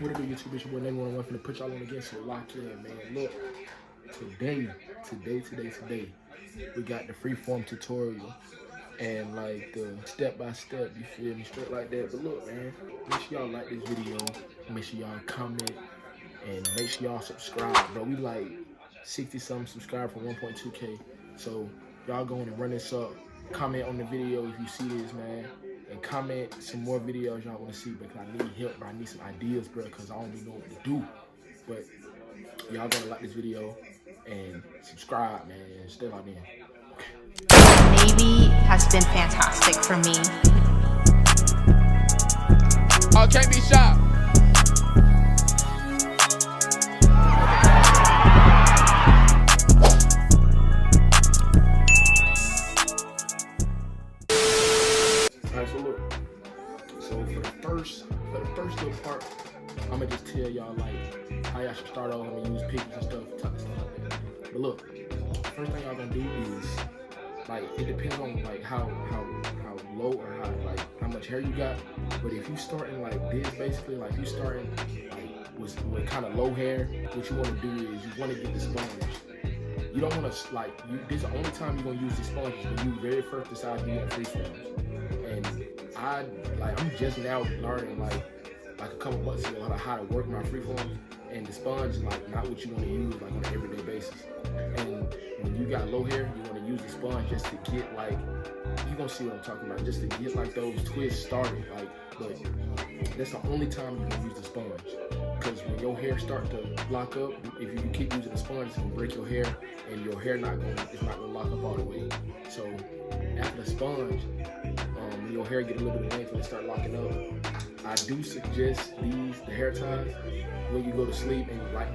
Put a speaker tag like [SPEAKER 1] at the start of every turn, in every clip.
[SPEAKER 1] What it do, YouTube? It's your boy Name 101 finna put y'all on again, so lock in, man. Look, today, we got the freeform tutorial and like the step by step, you feel me, straight like that. But look, man, make sure y'all like this video, make sure y'all comment, and make sure y'all subscribe, bro. We like 60-something subscribers for 1.2K, so y'all go and run this up. Comment on the video if you see this, man, and comment some more videos y'all want to see, because I need help, bro. I need some ideas, bro, because I don't even know what to do. But y'all gotta like this video and subscribe, man, and stay locked in.
[SPEAKER 2] Navy has been fantastic for me.
[SPEAKER 3] Oh, can't be shot.
[SPEAKER 1] Alright, so look. So for the first little part, I'm gonna just tell y'all like how y'all should start off. I'm gonna use pictures and stuff, type of stuff like that. But look, first thing y'all gonna do is, like, it depends on like how low or how much hair you got. But if you starting like this, basically, like you starting like with kind of low hair, what you want to do is you want to get the sponge. You don't want to this is the only time you're gonna use the sponge is when you very first decide you want freeforms. And I'm just now learning like a couple months ago how to work my freeforms, and the sponge is like not what you want to use like on an everyday basis. And when you got low hair, you want to use the sponge just to get like, you gonna see what I'm talking about, just to get like those twists started. Like, but that's the only time you can use the sponge, because when your hair start to lock up, if you keep using the sponge, it's gonna break your hair, and your hair it's not gonna lock up all the way. So after the sponge, when your hair get a little bit of length and it start locking up, I do suggest the hair ties when you go to sleep, and like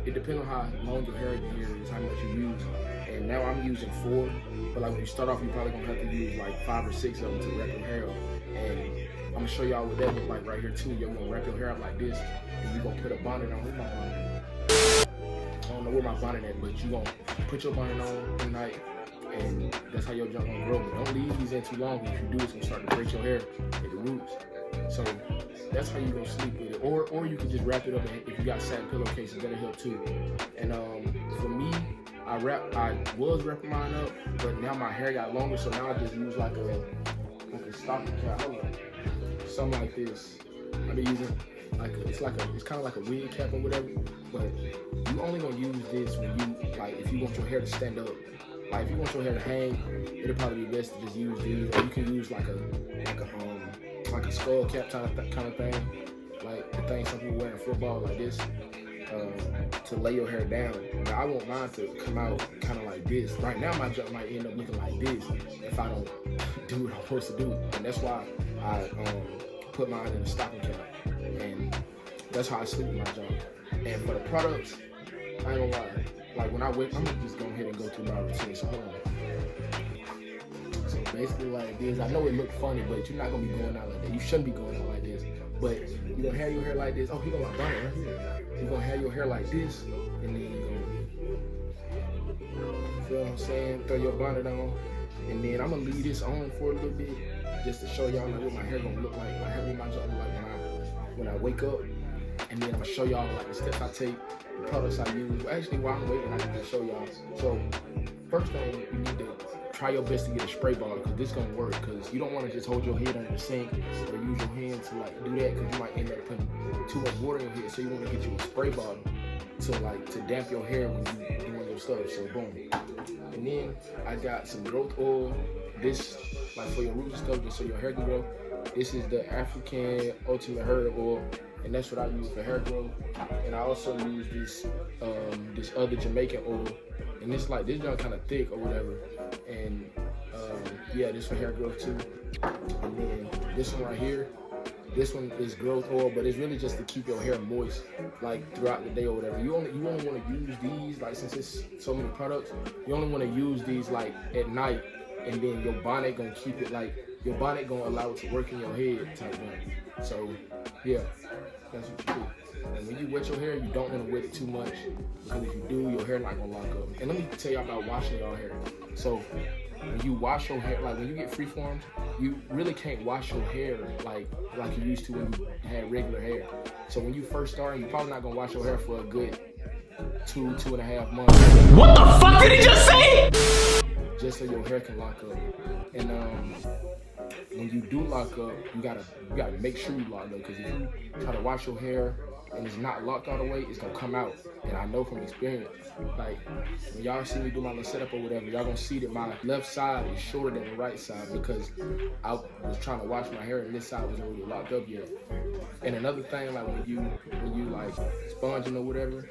[SPEAKER 1] it depends on how long your hair is, how much you use. And now I'm using 4, but like when you start off, you're probably gonna have to use like 5 or 6 of them to wrap your hair up. And I'm gonna show y'all what that looks like right here too. You're gonna wrap your hair up like this, and you're gonna put a bonnet on. Where's my bonnet? I don't know where my bonnet at, but you're gonna put your bonnet on tonight, and that's how your junk gonna grow. Don't leave these in too long. If you do, it's gonna start to break your hair at the roots. So that's how you gonna sleep with it. Or you can just wrap it up, and if you got satin pillowcases, that'll help too. And for me, I was wrapping mine up, but now my hair got longer, so now I just use like a stocking cap, something like this. I've been using it's kind of like a wig cap or whatever. But you only gonna use this when you if you want your hair to stand up. Like if you want your hair to hang, it'll probably be best to just use these. Or you can use like a skull cap kind of thing, like the thing some people wear in football, like this, to lay your hair down. Now I want mine to come out kind of like this. Right now my junk might end up looking like this if I don't do what I'm supposed to do, and that's why I put mine in a stocking cap, and that's how I sleep with my junk. And for the products, I ain't gonna lie, like when I wake, I'm gonna just go ahead and go through my routine. So hold on. So basically like this, I know it look funny, but you're not gonna be going out like that. You shouldn't be going out like this. But you're gonna have your hair like this. Oh, he got my bonnet right here. You're gonna have your hair like this, and then you're gonna, feel what I'm saying? Throw your bonnet on, and then I'm gonna leave this on for a little bit, just to show y'all like what my hair gonna look like. My hair will look like when I wake up, and then I'm gonna show y'all like the steps I take, the products I use. Actually, while I'm waiting, I can just show y'all. So first thing, you need to try your best to get a spray bottle, because this gonna work. Because you don't want to just hold your head under the sink or use your hand to like do that, because you might end up putting too much water in your head. So you want to get you a spray bottle to damp your hair when you doing your stuff. So boom. And then I got some growth oil. This like for your roots and stuff, just so your hair can grow. This is the African Ultimate Hair Oil, and that's what I use for hair growth. And I also use this other Jamaican oil, and this junk kind of thick or whatever. And yeah, this for hair growth too. And then this one right here, this one is growth oil, but it's really just to keep your hair moist like throughout the day or whatever. You only want to use these, like, since it's so many products, you only want to use these like at night, and then your bonnet gonna keep it like, your bonnet gonna allow it to work in your head type thing. So yeah, that's what you do. And when you wet your hair, you don't want to wet it too much, because if you do, your hair not gonna lock up. And let me tell y'all about washing your hair. So when you wash your hair, like when you get Freeforms, you really can't wash your hair like you used to when you had regular hair. So when you first start, you're probably not gonna wash your hair for a good 2.5 months.
[SPEAKER 4] What the fuck did he just say?
[SPEAKER 1] Just so your hair can lock up. And when you do lock up, you gotta make sure you lock up, because if you try to wash your hair and it's not locked all the way, it's gonna come out. And I know from experience, like when y'all see me do my little setup or whatever, y'all gonna see that my left side is shorter than the right side because I was trying to wash my hair and this side wasn't really locked up yet. And another thing, like when you like sponging or whatever,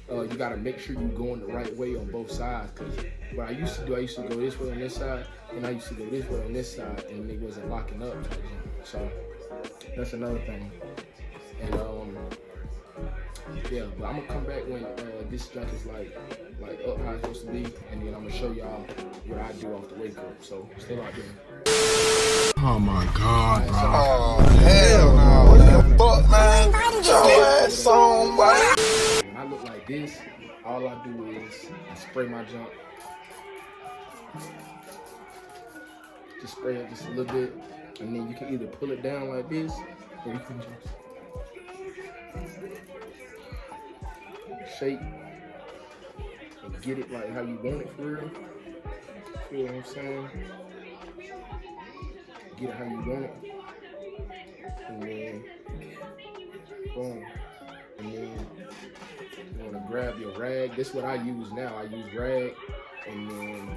[SPEAKER 1] you gotta make sure you going the right way on both sides. Cause what I used to do, I used to go this way on this side, and I used to go this way on this side, and it wasn't locking up. So that's another thing. And yeah, but I'm gonna come back when this junk is like up how it's supposed to be, and then I'm gonna show y'all what I do off the wake up. So stay locked in.
[SPEAKER 3] Oh my God, bro.
[SPEAKER 5] Oh, hell no. What the fuck, man? Get your ass on, boy.
[SPEAKER 1] When I look like this, all I do is spray my junk. Just spray it just a little bit, and then you can either pull it down like this, or you can just shake and get it like how you want it for real. Feel what I'm saying? Get it how you want it. And then boom. And then you wanna grab your rag. This is what I use now. I use rag and then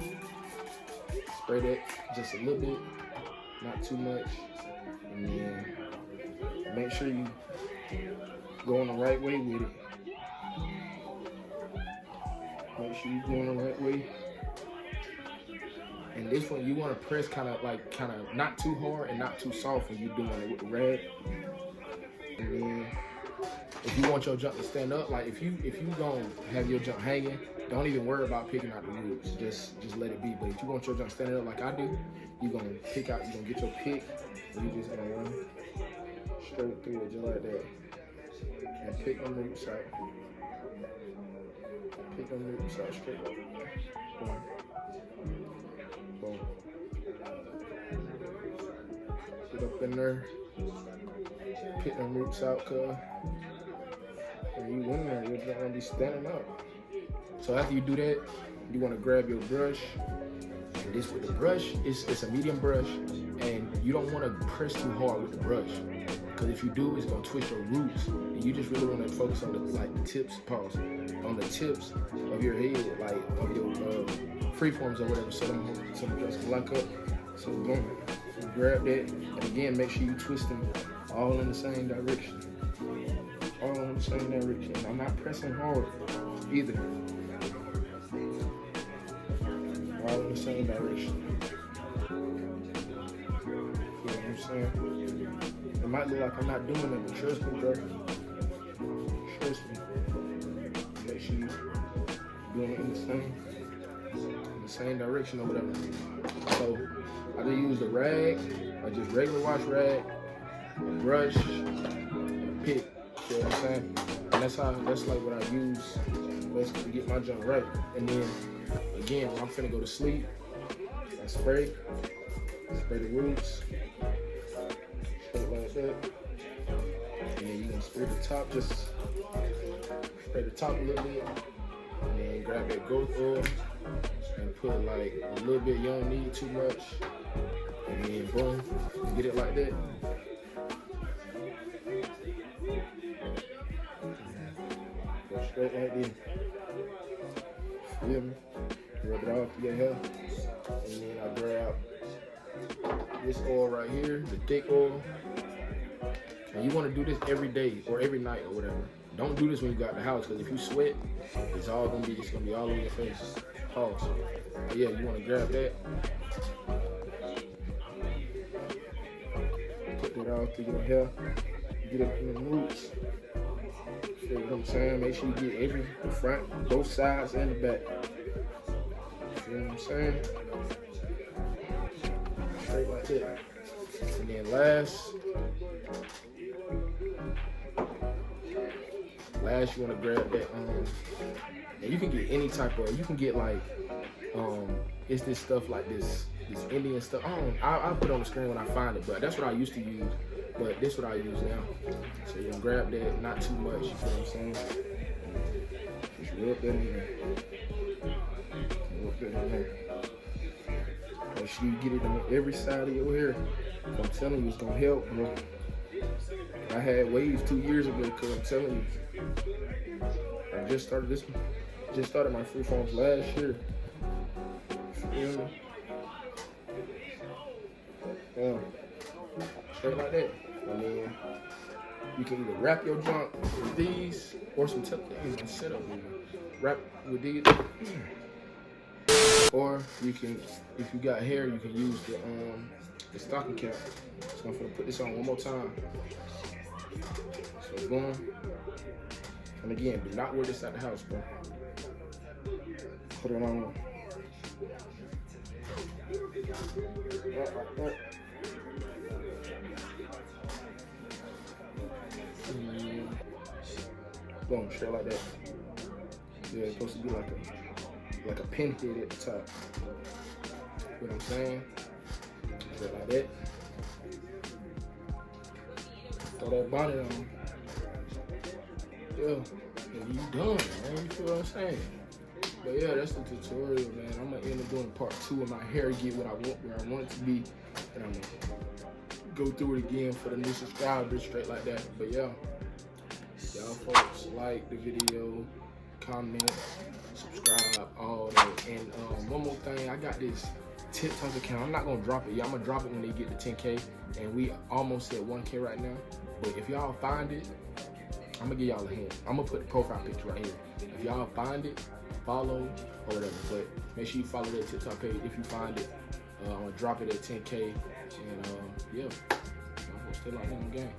[SPEAKER 1] spray that just a little bit, not too much. And then make sure you going the right way with it. Make sure you're going the right way. And this one, you want to press kind of not too hard and not too soft when you're doing it with the rag. And then if you want your junk to stand up, like if you gonna have your junk hanging, don't even worry about picking out the roots. Just let it be. But if you want your junk standing up like I do, you're gonna get your pick, and you just gonna run straight through it just like that. And pick them roots out. Pick them roots out straight up. Boom. Boom. Get up in there. Pick them roots out, cuz. And you in there, you're gonna be standing up. So after you do that, you wanna grab your brush. And this with the brush, it's a medium brush, and you don't wanna press too hard with the brush. Because if you do, it's gonna twist your roots. And you just really wanna focus on the tips, on the tips of your head, like of your Freeforms or whatever, so some of us can lock up. So boom, so grab that, and again, make sure you twist them all in the same direction. All in the same direction. I'm not pressing hard either. All in the same direction. You know what I'm saying? It might look like I'm not doing it, but trust me, bro. Trust me. Make sure you're doing it in the same direction or whatever. So I just use the rag, or just regular wash rag, a brush, and a pick. You know what I'm saying? And that's like what I use basically to get my junk right. And then again, when I'm finna go to sleep, I spray the roots, straight like that. And then you can spray the top, just spray the top a little bit, and then grab that growth oil and put like a little bit, you don't need too much. And then boom, you get it like that. Go straight like this. Feel me? Rub it off to your hair. And then I grab this oil right here, the thick oil. And you want to do this every day or every night or whatever. Don't do this when you got the house, because if you sweat, it's gonna be all over your face. Pause. But yeah, you want to grab that. Put that all through your hair. Get it in the roots. You know what I'm saying? Make sure you get the front, both sides, and the back. You know what I'm saying? Straight like that. And then last, you want to grab that. And you can get any type of. You can get like, it's this stuff like this. this Indian stuff. I'll put it on the screen when I find it, but that's what I used to use. But this is what I use now. So you're gonna grab that, not too much, you know what I'm saying? Just rub that in there. Rub that in there. Make sure you get it on every side of your hair. I'm telling you, it's gonna help, bro. I had waves 2 years ago, cause I'm telling you, I just started this one. Just started my Freeforms last year. Yeah. Straight like that. And then you can either wrap your junk with these or some things and set up with wrap with these. Or you can, if you got hair, you can use the stocking cap. So I'm gonna put this on one more time. So boom. And again, do not wear this at the house, bro. Put it on. Boom, straight like that. Yeah, it's supposed to be like a pinhead at the top. You know what I'm saying? Straight like that. Throw that bonnet on. Yeah, and you done, man. You feel what I'm saying? But yeah, that's the tutorial, man. I'm gonna end up doing part 2 of my hair, get what I want, where I want it to be, and I'm gonna go through it again for the new subscribers, straight like that. But yeah, y'all folks, like the video, comment, subscribe, all that. And one more thing, I got this TikTok account. I'm not gonna drop it. Yeah, I'm gonna drop it when they get to 10K, and we almost at 1K right now. But if y'all find it, I'm gonna give y'all a hint. I'm gonna put the profile picture right here. If y'all find it, follow or whatever. But make sure you follow that TikTok page if you find it. I'm gonna drop it at 10K, and yeah, I'm gonna stay locked in the game.